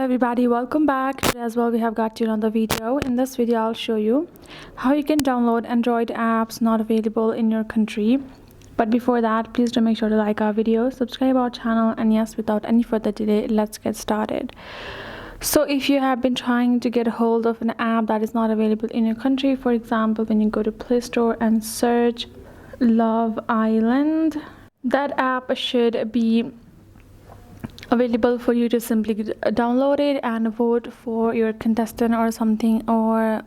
everybody, welcome back. Today as well we have got you another video. In this video I'll show you how you can download Android apps not available in your country. But before that, please do make sure to like our video, subscribe our channel, and yes, without any further delay, let's get started. So if you have been trying to get a hold of an app that is not available in your country, for example, when you go to Play Store and search Love Island, that app should be available for you to simply download it and vote for your contestant or something, or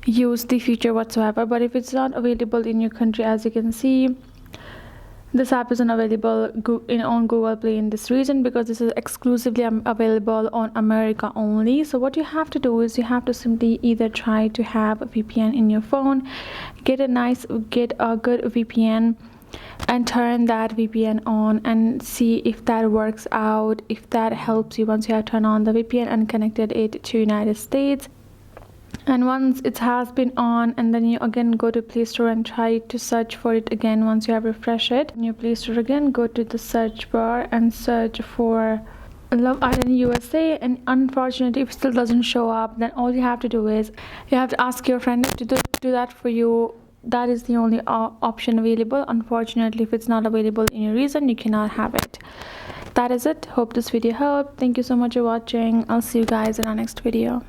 use the feature whatsoever. But if it's not available in your country, as you can see, this app isn't available on Google Play in this region because this is exclusively available on America only. So what you have to do is you have to simply either try to have a VPN in your phone, get a good VPN, and turn that VPN on and see if that works out, if that helps you once you have turned on the VPN and connected it to United States. And once it has been on, and then you again go to Play Store and try to search for it again. Once you have refreshed it in your Play Store, again go to the search bar and search for Love Island USA, and unfortunately if it still doesn't show up, then all you have to do is you have to ask your friend to do that for you. That is the only option available. Unfortunately, if it's not available in your region, you cannot have it. That is it. Hope this video helped. Thank you so much for watching. I'll see you guys in our next video.